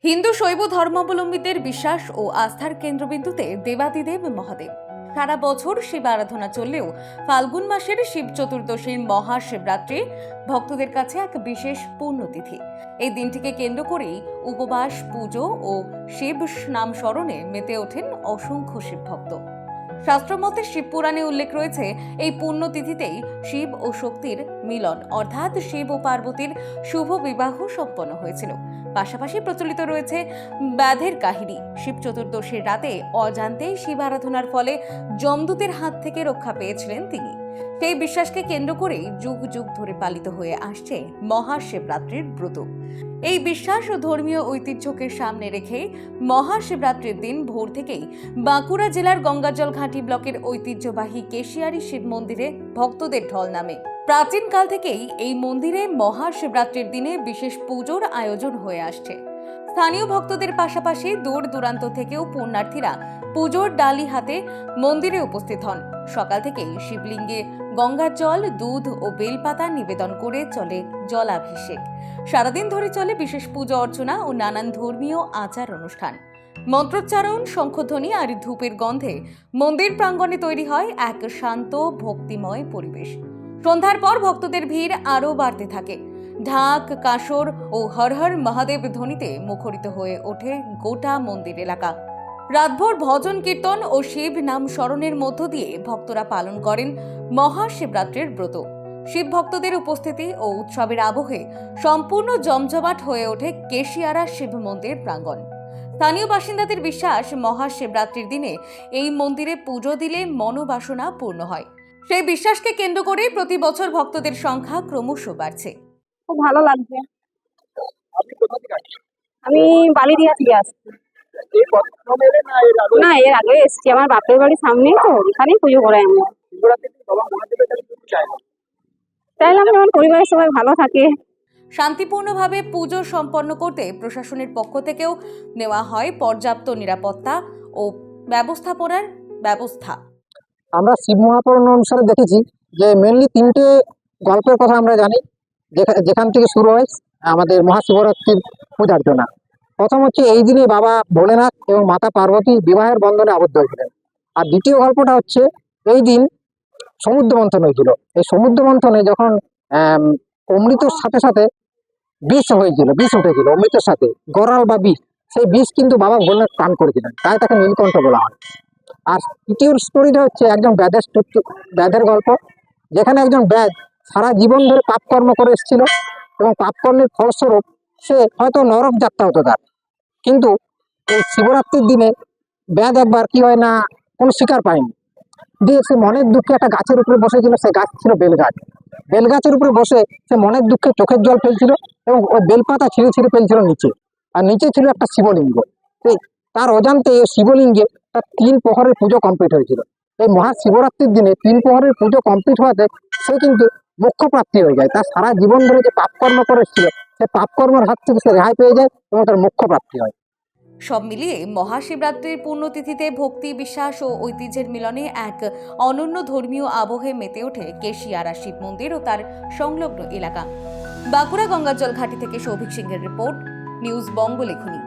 হিন্দু শৈব ধর্মাবলম্বীদের বিশ্বাস ও আস্থার কেন্দ্রবিন্দুতে দেবাদিদেব মহাদেব। সারা বছর শিব আরাধনা চললেও ফাল্গুন মাসের শিব চতুর্দশীর মহাশিবরাত্রি ভক্তদের কাছে এক বিশেষ পুণ্যতিথি। এই দিনটিকে কেন্দ্র করেই উপবাস, পুজো ও শিব নাম স্মরণে মেতে ওঠেন অসংখ্য শিব ভক্ত। শাস্ত্রমতে শিব পুরাণে উল্লেখ রয়েছে, এই পুণ্যতিথিতেই শিব ও শক্তির মিলন অর্থাৎ শিব ও পার্বতীর শুভ বিবাহ সম্পন্ন হয়েছিল। পাশাপাশি প্রচলিত রয়েছে ব্যাধের কাহিনী। শিব চতুর্দশীর রাতে অজান্তেই শিব আরাধনার ফলে যমদূতের হাত থেকে রক্ষা পেয়েছিলেন তিনি। সেই বিশ্বাসকে কেন্দ্র করেই যুগ যুগ ধরে পালিত হয়ে আসছে মহাশিবরাত্রির ব্রত। এই বিশ্বাস ও ধর্মীয় ঐতিহ্যকে সামনে রেখে মহাশিবরাত্রির দিন ভোর থেকেই বাঁকুড়া জেলার গঙ্গাজল ঘাটি ব্লকের ঐতিহ্যবাহী কেশিয়ারি শিব মন্দিরে ভক্তদের ঢল নামে। প্রাচীনকাল থেকেই এই মন্দিরে মহাশিবরাত্রির দিনে বিশেষ পুজোর আয়োজন হয়ে আসছে। স্থানীয় ভক্তদের পাশাপাশি দূর দূরান্ত থেকেও পুণ্যার্থীরা পুজোর ডালি হাতে মন্দিরে উপস্থিত হন। সকাল থেকেই শিবলিঙ্গে গঙ্গার জল, দুধ ও বেলপাতা নিবেদন করে চলে জলাভিষেক। সারাদিন ধরে চলে বিশেষ পূজা অর্চনা ও নানান ধর্মীয় আচার অনুষ্ঠান। মন্ত্রোচ্চারণ, শঙ্খধ্বনি আর ধূপের গন্ধে মন্দির প্রাঙ্গণে তৈরি হয় এক শান্ত ভক্তিময় পরিবেশ। সন্ধ্যার পর ভক্তদের ভিড় আরও বাড়তে থাকে। ঢাক, কাসর ও হর হর মহাদেব ধ্বনিতে মুখরিত হয়ে ওঠে গোটা মন্দির এলাকা। রাতভর ভজন কীর্তন ও শিব নাম স্মরণের মধ্য দিয়ে ভক্তরা পালন করেন মহাশিবরাত্রির ব্রত। শিব ভক্তদের উপস্থিতি ও উৎসবের আবহে সম্পূর্ণ জমজমাট হয়ে ওঠে কেশিয়ারা শিব মন্দির প্রাঙ্গণ। স্থানীয় বাসিন্দাদের বিশ্বাস, মহাশিবরাত্রির দিনে এই মন্দিরে পুজো দিলে মনোবাসনা পূর্ণ হয়। সেই বিশ্বাসকে কেন্দ্র করে প্রতি বছর ভক্তদের সংখ্যা ক্রমশ বাড়ছে। খুব ভালো লাগছে। আমি বালিদিয়া থেকে আসছি। না, এর আগে এসেছি। আমার বাপের বাড়ির সামনেই তো, এখানেই পুজো করে আমরা। চাইলাম আমার পরিবারের সবাই ভালো থাকে। শান্তিপূর্ণভাবে পুজো সম্পন্ন করতে প্রশাসনের পক্ষ থেকেও নেওয়া হয় পর্যাপ্ত নিরাপত্তা ও ব্যবস্থাপনার ব্যবস্থা। আমরা শিব মহাপুরাণ অনুসারে দেখেছি যে মেনলি তিনটে গল্পের কথা আমরা জানি, যেখান থেকে শুরু হয় আমাদের মহাশিবরাত্রির পূজার্চনা। প্রথম হচ্ছে এই দিনে বাবা ভোলেনাথ এবং মাতা পার্বতী বিবাহের বন্ধনে আবদ্ধ হয়েছিলেন। আর দ্বিতীয় গল্পটা হচ্ছে এই দিন সমুদ্র মন্থন হয়েছিল। এই সমুদ্র মন্থনে যখন অমৃতর সাথে সাথে বিষ হয়েছিল, বিষ উঠেছিল অমৃতের সাথে, গরাল বা বিষ, সেই বিষ কিন্তু বাবা ভোলেনাথ পান করেছিলেন, তাই তাকে নীলকণ্ঠ বলা হয়। আর তৃতীয় স্টোরিটা হচ্ছে একজন ব্যাধের গল্প, যেখানে একজন ব্যাধ সারা জীবন ধরে পাপকর্ম করে এসেছিল এবং পাপকর্মের ফলস্বরূপ সে হয়তো নরক যাত্রা হতো তার। কিন্তু এই শিবরাত্রির দিনে ব্যাধ একবার কি হয় না, কোনো শিকার পায়নি, দিয়ে সে মনের দুঃখে একটা গাছের উপরে বসেছিল। সে গাছ ছিল বেলগাছ। বেলগাছের উপরে বসে সে মনের দুঃখে চোখের জল ফেলছিল এবং ওই বেলপাতা ছিঁড়ে ছিঁড়ে ফেলছিল নিচে। আর নিচে ছিল একটা শিবলিঙ্গ। তার অজান্তে এই শিবলিঙ্গে তার 3 প্রহরের পুজো কমপ্লিট হয়েছিল। এই মহাশিবরাত্রির দিনে 3 প্রহরের পুজো কমপ্লিট হওয়াতে সে কিন্তু মোক্ষ প্রাপ্তি হয়ে যায়। তার সারা জীবন ধরে যে পাপকর্ম করেছিল, সে পাপকর্মের হাত থেকে সে রেহাই পেয়ে যায় এবং তার মোক্ষ প্রাপ্তি হয়। সব মিলিয়ে মহাশিবরাত্রির পুণ্যতিথিতে ভক্তি, বিশ্বাস ও ঐতিহ্যের মিলনে এক অনন্য ধর্মীয় আবহে মেতে ওঠে কেশিয়ারা শিব মন্দির ও তার সংলগ্ন এলাকা। বাঁকুড়া গঙ্গাজল ঘাটি থেকে সৌভিক সিংহের রিপোর্ট, নিউজ বঙ্গ লেখনী।